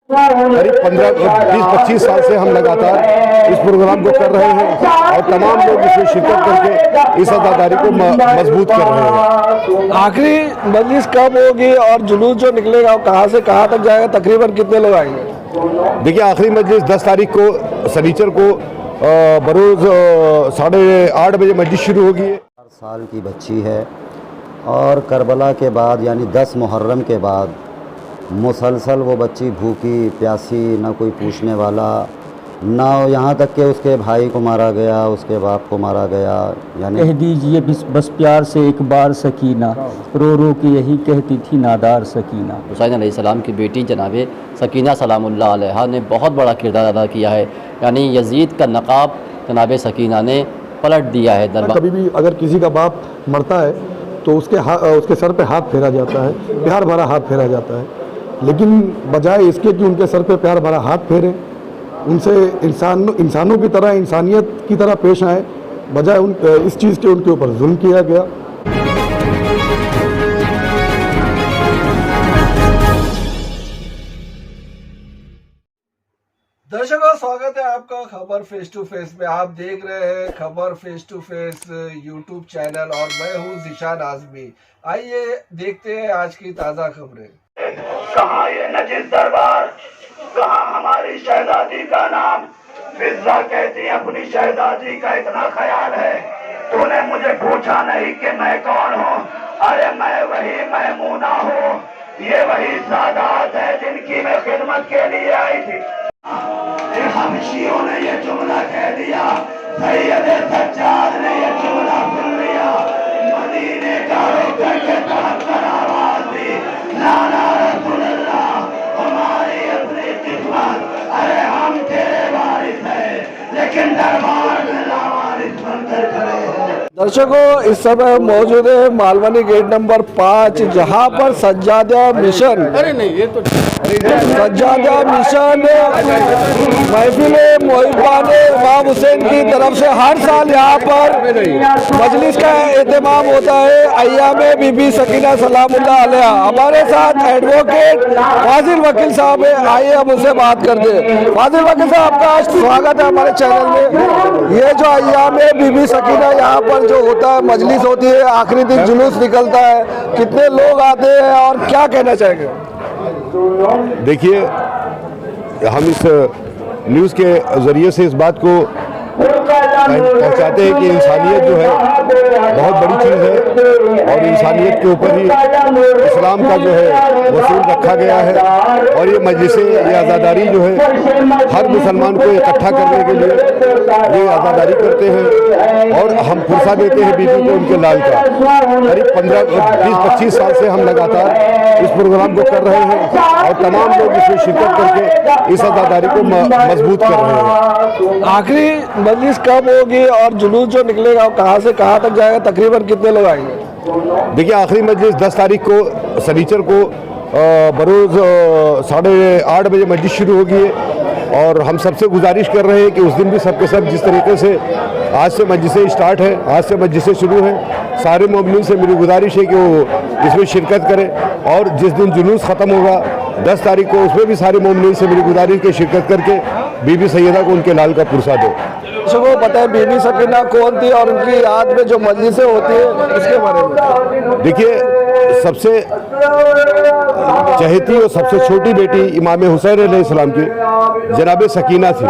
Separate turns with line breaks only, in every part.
करीब 15-20-25 साल से हम लगातार इस प्रोग्राम को कर रहे हैं और तमाम लोग इसमें शिरकत करके इस अदादारी को मजबूत कर रहे हैं।
आखिरी मजलिस कब होगी और जुलूस जो निकलेगा वो कहाँ से कहाँ तक जाएगा, तकरीबन कितने लोग आएंगे?
देखिए, आखिरी मजलिस 10 तारीख को शनिचर को बरोज़ 8:30 बजे मस्जिद शुरू होगी।
4 साल की बच्ची है और करबला के बाद यानी 10 मुहर्रम के बाद मुसलसल वो बच्ची भूखी प्यासी, ना कोई पूछने वाला, ना यहाँ तक कि उसके भाई को मारा गया, उसके बाप को मारा गया। यानी
कह दीजिए बस प्यार से एक बार सकीना, रो रो के यही कहती थी नादार सकीना।
हुसैन अलैहिस्सलाम की बेटी जनाब सकीना सलामुल्लाह अलैहा ने बहुत बड़ा किरदार अदा किया है। यानी यजीद का नकाब जनाब सकीना ने पलट दिया है दरबार।
कभी भी अगर किसी का बाप मरता है तो उसके सर पे हाथ फेरा जाता है, प्यार भरा हाथ फेरा जाता है, लेकिन बजाय इसके कि उनके सर पे प्यार भरा हाथ फेरें, उनसे इंसानों की तरह, इंसानियत की तरह पेश आए, बजाय इस चीज़ के उनके ऊपर जुल्म किया गया।
दर्शकों, स्वागत है आपका खबर फेस टू फेस में। आप देख रहे हैं खबर face to face YouTube channel और मैं हूं ज़िशान आज़मी। आइए देखते हैं आज की ताज़ा खबरें।
कहाँ ये नजीस दरबार, कहाँ हमारी शहजादी का नाम? फिजा कहती है अपनी शहजादी का इतना ख्याल है, तूने मुझे पूछा नहीं कि मैं कौन हूँ। अरे मैं वही मैमूना हूँ, ये वही सादात है जिनकी मैं खिदमत के लिए आई थी। हबशियों ने ये जुमला कह दिया, सैयद सज्जाद ने ये जुमला सुन लिया, मदीने का रोकर के तहकर आवाज दी, नाना रसूलल्लाह हमारी अपनी किस्मत। अरे हम तेरे वारिस हैं, लेकिन दरबार में लावारिस बनकर खड़े हैं।
दर्शकों, इस समय मौजूद है मालवनी गेट नंबर 5, जहां पर सज्जादा मिशन महफिल मोहिब्बान इमाम हुसैन की तरफ से हर साल यहाँ पर मजलिस का एहतमाम होता है। अय्याम बीबी सकीना सलामुल्लाह अलैहा। हमारे साथ एडवोकेट फाजिल वकील साहब है, आइए हम उनसे बात करते हैं। फाजिल वकील साहब, आपका स्वागत है हमारे चैनल में। ये जो अय्याम बीबी सकीना यहाँ पर जो होता है, मजलिस होती है, आखिरी दिन जुलूस निकलता है, कितने लोग आते हैं और क्या कहना चाहेंगे?
देखिए, हम इस न्यूज़ के ज़रिए से इस बात को पहुंचाते हैं कि इंसानियत जो है बहुत बड़ी चीज़ है और इंसानियत के ऊपर ही इस्लाम का जो है वसूल रखा गया है। और ये मजलिसें, ये आज़ादारी जो है हर मुसलमान को इकट्ठा करने के लिए ये आज़ादारी करते हैं और हम फुर्सा देते हैं बीबी को उनके लाल का। करीब 15-20-25 साल से हम लगातार इस प्रोग्राम को कर रहे हैं और तमाम लोग इसमें शिरकत करके इस आज़ादारी को मजबूत कर रहे हैं।
आखिरी मजलिस कब होगी और जुलूस जो निकलेगा वो कहाँ से कहाँ तक जाएगा, तकरीबन कितने लोग आएंगे?
देखिए, आखिरी मजलिस 10 तारीख को शनिचर को बरोज़ 8:30 बजे मस्जिद शुरू होगी और हम सबसे गुजारिश कर रहे हैं कि उस दिन भी सबके सब जिस तरीके से आज से मस्जिदें स्टार्ट है, आज से मस्जिदें शुरू हैं, सारे मोमिनीन से मेरी गुजारिश है कि वो इसमें शिरकत करें और जिस दिन जुलूस ख़त्म होगा 10 तारीख को, उसमें भी सारे मोमिनीन से मेरी गुजारिश की शिरकत करके बीबी सैयदा को उनके लाल का पुरसा दो।
सबको पता है बीबी सकीना कौन थी और उनकी याद में जो मजलिसें होती है उसके बारे में?
देखिए, सबसे चहेती और सबसे छोटी बेटी इमाम हुसैन अलैहिस्सलाम की जनाब सकीना थी,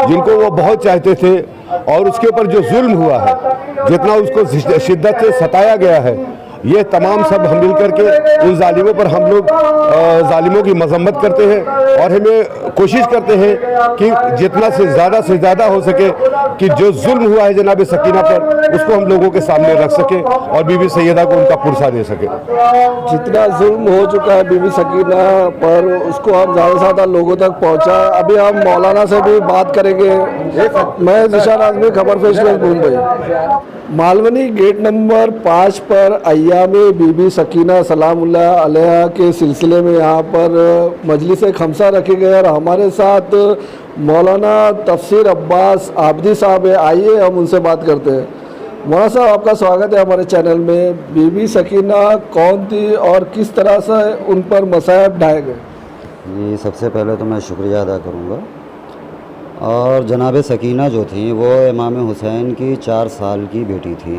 जिनको वो बहुत चाहते थे और उसके ऊपर जो जुल्म हुआ है, जितना उसको शिद्दत से सताया गया है, ये तमाम सब हम मिल करके उन जालिमों पर हम लोग जालिमों की मजम्मत करते हैं और हमें कोशिश करते हैं कि जितना से ज़्यादा हो सके कि जो जुल्म हुआ है जनाब सकीना पर, उसको हम लोगों के सामने रख सकें और बीबी सैयदा को उनका पुरसा दे सके।
जितना जुल्म हो चुका है बीबी सकीना पर, उसको हम ज़्यादा से ज़्यादा लोगों तक पहुँचाएं। अभी हम मौलाना से भी बात करेंगे। मैं ज़िशान आज़मी, खबर face to face Mumbai. Malvani gate number 5 पर अय्याम बीबी सकीना सलामुल्लाह अलैहा के सिलसिले में यहाँ पर मजलिस खमसा रखे गए और हमारे साथ मौलाना तफसीर अब्बास आबदी साहब है। आइए हम उनसे बात करते हैं। मौलाना साहब, आपका स्वागत है हमारे चैनल में। बीबी सकीना कौन थी और किस तरह से उन पर मसाइब ढाए गए?
जी, सबसे पहले तो मैं शुक्रिया अदा करूँगा। और जनाब सकीना जो थी वो इमाम हुसैन की 4 साल की बेटी थी।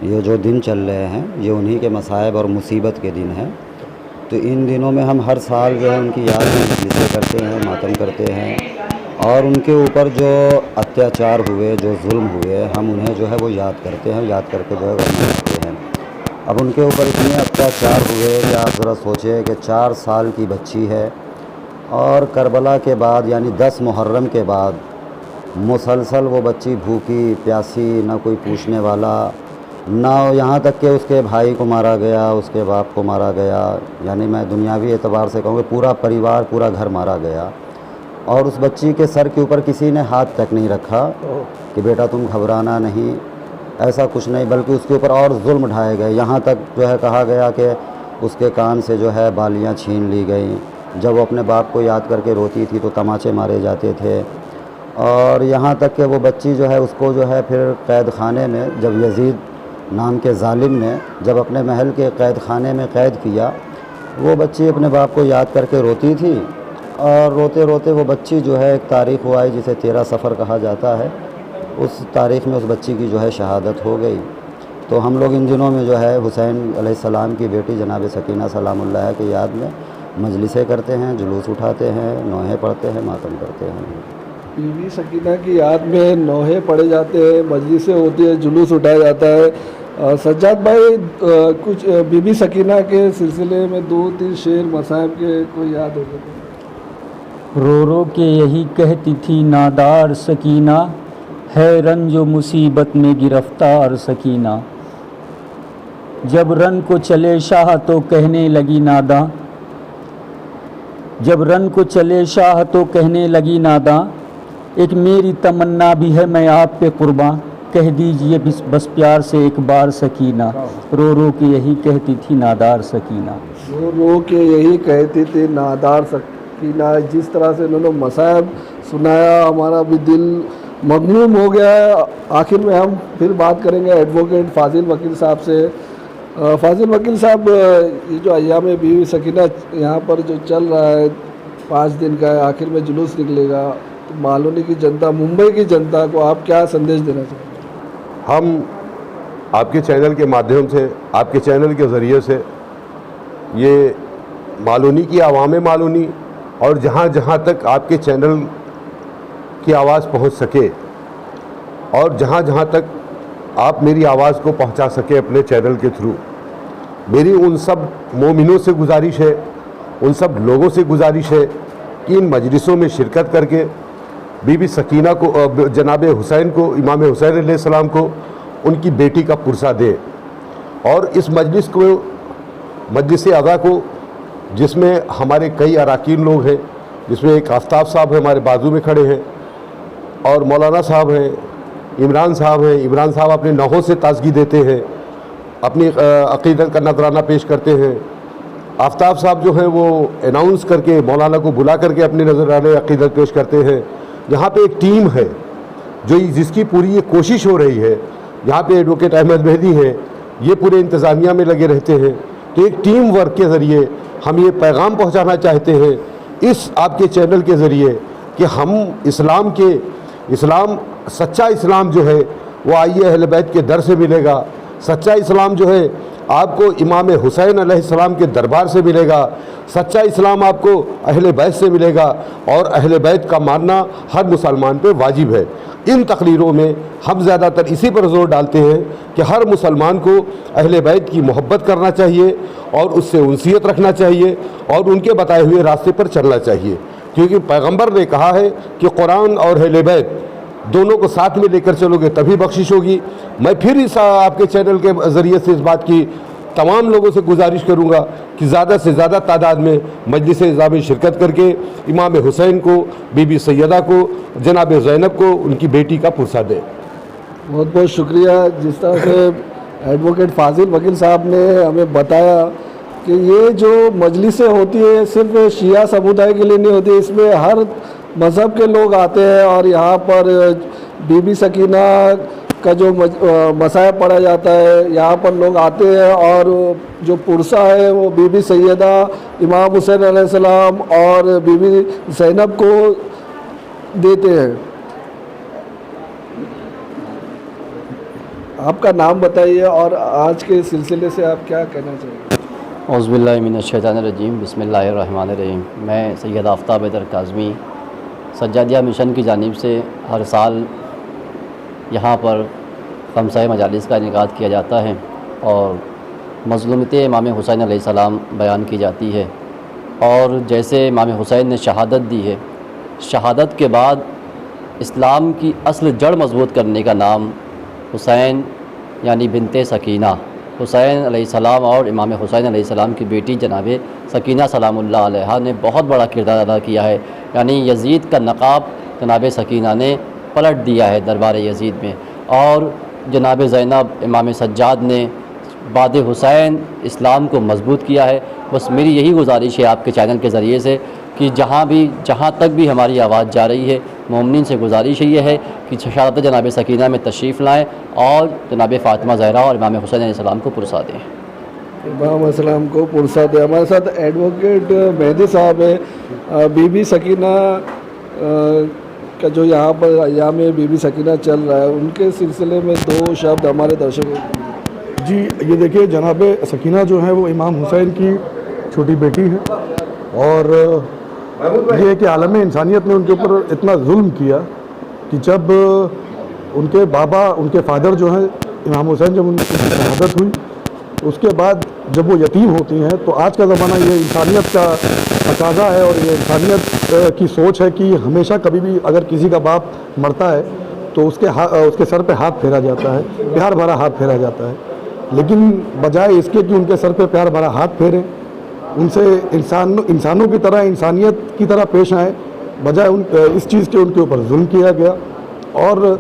ये जो दिन चल रहे हैं ये उन्हीं के मसाइब और मुसीबत के दिन हैं। तो इन दिनों में हम हर साल जो है उनकी याद में मजलिसें करते हैं, मातम करते हैं और उनके ऊपर जो अत्याचार हुए, जो जुल्म हुए, हम उन्हें जो है वो याद करते हैं, याद करके जो है वो मनाते हैं। अब उनके ऊपर इतने अत्याचार हुए कि आप ज़रा सोचें कि 4 साल की बच्ची है और करबला के बाद यानी 10 मुहर्रम के बाद मुसलसल वो बच्ची भूखी प्यासी, ना कोई पूछने वाला, ना यहाँ तक कि उसके भाई को मारा गया, उसके बाप को मारा गया, यानी मैं दुनियावी एतबार से कहूँगा पूरा परिवार, पूरा घर मारा गया। और उस बच्ची के सर के ऊपर किसी ने हाथ तक नहीं रखा कि बेटा तुम घबराना नहीं, ऐसा कुछ नहीं, बल्कि उसके ऊपर और जुल्म ढाए गए। यहाँ तक जो है कहा गया कि उसके कान से जो है बालियाँ छीन ली गई। जब वो अपने बाप को याद करके रोती थी तो तमाचे मारे जाते थे। और यहाँ तक कि वो बच्ची जो है उसको जो है फिर कैद खाने में, जब यजीद नाम के जालिम ने जब अपने महल के कैद खाने में कैद किया, वो बच्ची अपने बाप को याद करके रोती थी। और रोते रोते वो बच्ची जो है, एक तारीख़ हुआ है जिसे 13 सफ़र कहा जाता है, उस तारीख़ में उस बच्ची की जो है शहादत हो गई। तो हम लोग इन दिनों में जो है हुसैन अलैहिस्सलाम की बेटी जनाब सकीना सलामुल्लाह की याद में मजलिसें करते हैं, जुलूस उठाते हैं, नौहे पढ़ते हैं, मातम करते हैं।
बीवी सकीना की याद में नौहे पढ़े जाते हैं, मजलिसें होती है, जुलूस उठाया जाता है। सज्जाद भाई, कुछ बीबी सकीना के सिलसिले में 2-3 शेर मसाइब के कोई याद हो गए?
रो रो के यही कहती थी नादार सकीना, है रंजो मुसीबत में गिरफ्तार सकीना। जब रन को चले शाह तो कहने लगी नादा, जब रन को चले शाह तो कहने लगी नादा, एक मेरी तमन्ना भी है मैं आप पे कुर्बान, कह दीजिए बस प्यार से एक बार सकीना। रो रो के यही कहती थी नादार सकीना।
रो रो के यही कहती थी नादार सकीना। जिस तरह से उन्होंने मसाइब सुनाया, हमारा भी दिल मगमूम हो गया है। आखिर में हम फिर बात करेंगे एडवोकेट फाजिल वकील साहब से। फाजिल वकील साहब, ये जो अय्याम बीवी सकीना यहाँ पर जो चल रहा है 5 दिन का है, आखिर में जुलूस निकलेगा, तो मालूनी की जनता, मुंबई की जनता को आप क्या संदेश देना चाहते हैं?
हम आपके चैनल के माध्यम से, आपके चैनल के ज़रिए से ये मालूनी की आवाम मालूनी और जहाँ जहाँ तक आपके चैनल की आवाज़ पहुँच सके और जहाँ जहाँ तक आप मेरी आवाज़ को पहुँचा सके अपने चैनल के थ्रू, मेरी उन सब मोमिनों से गुजारिश है, उन सब लोगों से गुजारिश है कि इन मजलिसों में शिरकत करके बीबी सकीना को, जनाब हुसैन को, इमाम हुसैन अलैहिस्सलाम को उनकी बेटी का पुरसा दे। और इस मजलिस को, मजलिस अज़ा को, जिसमें हमारे कई अराकीन लोग हैं, जिसमें एक आफ्ताब साहब हमारे बाजू में खड़े हैं और मौलाना साहब हैं, इमरान साहब हैं। इमरान साहब अपने नहों से ताज़गी देते हैं, अपनी अक़ीदत का नजराना पेश करते हैं। आफ्ताब साहब जो हैं वो अनाउंस करके, मौलाना को बुला करके अपने नजराने अक़ीदत पेश करते हैं। यहाँ पे एक टीम है जो जिसकी पूरी ये कोशिश हो रही है। यहाँ पे एडवोकेट अहमद मेहदी हैं, ये पूरे इंतज़ामिया में लगे रहते हैं। तो एक टीम वर्क के ज़रिए हम ये पैगाम पहुँचाना चाहते हैं इस आपके चैनल के ज़रिए कि हम इस्लाम सच्चा इस्लाम जो है वो आइए अहले बैत के दर से मिलेगा। सच्चा इस्लाम जो है आपको इमाम हुसैन अलैहिस्सलाम के दरबार से मिलेगा। सच्चा इस्लाम आपको अहले बैत से मिलेगा और अहले बैत का मानना हर मुसलमान पे वाजिब है। इन तकरीरों में हम ज़्यादातर इसी पर जोर डालते हैं कि हर मुसलमान को अहले बैत की मोहब्बत करना चाहिए और उससे उनसियत रखना चाहिए और उनके बताए हुए रास्ते पर चलना चाहिए, क्योंकि पैगंबर ने कहा है कि कुरान और अहले बैत दोनों को साथ में लेकर चलोगे तभी बख्शिश होगी। मैं फिर इस आपके चैनल के ज़रिए से इस बात की तमाम लोगों से गुजारिश करूंगा कि ज़्यादा से ज़्यादा तादाद में मजलिस इज़ा में शिरकत करके इमाम हुसैन को, बीबी सैयदा को, जनाब ज़ैनब को उनकी बेटी का पुरसा दें।
बहुत बहुत शुक्रिया। जिस तरह से एडवोकेट फाजिल वकील साहब ने हमें बताया कि ये जो मजलिसें होती है सिर्फ शिया समुदाय के लिए नहीं होती, इसमें हर मज़हब के लोग आते हैं और यहाँ पर बीबी सकीना का जो मसाया पढ़ा जाता है, यहाँ पर लोग आते हैं और जो पुरसा है वो बीबी सैयदा इमाम हुसैन अलैहिस्सलाम और बीबी ज़ैनब को देते हैं। आपका नाम बताइए और आज के सिलसिले से आप क्या कहना चाहिए।
औज़ुबिल्लाहिमिनश्शैतानिर्रजीम बिस्मिल्लाहिर्रहमानिर्रहीम। मैं सैयद आफ्ताब हैदर काज़मी सज्जादिया मिशन की जानिब से हर साल यहाँ पर खमसा मजालिस का इनेकाद किया जाता है और मज़लूमत इमाम हुसैन अलैहिस्सलाम बयान की जाती है। और जैसे इमाम हुसैन ने शहादत दी है, शहादत के बाद इस्लाम की असल जड़ मज़बूत करने का नाम हुसैन यानी बिनते सकीना, हुसैन अलैहिस्सलाम और इमाम हुसैन अलैहिस्सलाम की बेटी जनाब सकीना सलामुल्लाह अलैहा ने बहुत बड़ा किरदार अदा किया है। यानी यज़ीद का नकाब जनाब सकीना ने पलट दिया है दरबार यज़ीद में, और जनाब ज़ैनब इमाम सज्जाद ने बाद हुसैन इस्लाम को मजबूत किया है। बस मेरी यही गुजारिश है आपके चैनल के ज़रिए से कि जहाँ तक भी हमारी आवाज़ जा रही है, मोमिनीन से गुजारिश ये है कि शहादत जनाब सकीना में तशरीफ़ लाएँ और जनाब फ़ातिमा ज़हरा और इमाम हुसैन अलैहिस्सलाम को पुरसा दें।
इमाम अलैहिस्सलाम को पुरसा दें। हमारे साथ एडवोकेट मेहदी साहब है। बीबी सकीना का जो यहाँ पर अय्याम बीबी सकीना चल रहा है, उनके सिलसिले में दो शब्द हमारे दर्शकों।
जी, ये देखिए, जनाब सकीना जो है वो इमाम हुसैन की छोटी बेटी है और ये है कि आलम इंसानियत ने उनके ऊपर इतना जुल्म किया कि जब उनके बाबा, उनके फादर जो हैं इमाम हुसैन, जब उनकी शहादत हुई उसके बाद जब वो यतीम होती हैं, तो आज का ज़माना ये इंसानियत का तकाज़ा है और ये इंसानियत की सोच है कि हमेशा कभी भी अगर किसी का बाप मरता है तो उसके सर पे हाथ फेरा जाता है, प्यार भरा हाथ फेरा जाता है। लेकिन बजाय इसके कि उनके सर पे प्यार भरा हाथ फेरें, उनसे इंसानों की तरह, इंसानियत की तरह पेश आए, बजाय इस चीज़ के उनके ऊपर जुल्म किया गया। और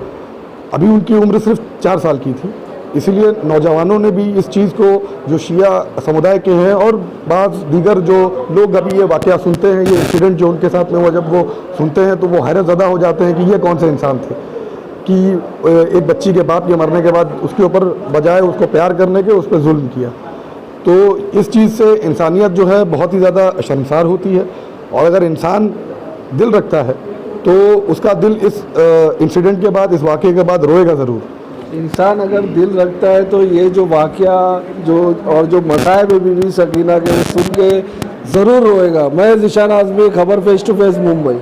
अभी उनकी उम्र सिर्फ 4 साल की थी, इसीलिए नौजवानों ने भी इस चीज़ को, जो शिया समुदाय के हैं और बाज़ दीगर जो लोग अभी ये वाक़या सुनते हैं, ये इंसिडेंट जो उनके साथ में हुआ, जब वो सुनते हैं तो वो हैरत ज़दा हो जाते हैं कि ये कौन से इंसान थे कि एक बच्ची के बाप के मरने के बाद उसके ऊपर बजाय उसको प्यार करने के उस पर जुल्म किया। तो इस चीज़ से इंसानियत जो है बहुत ही ज़्यादा शर्मसार होती है। और अगर इंसान दिल रखता है तो उसका दिल इस इंसिडेंट के बाद, इस वाक़े के बाद रोएगा ज़रूर।
इंसान अगर दिल रखता है तो ये जो वाक़या जो मसाइब बीबी सकीना के सुन के ज़रूर रोएगा। मैं ज़िशान आज़मी, खबर फेस टू फेस, मुंबई।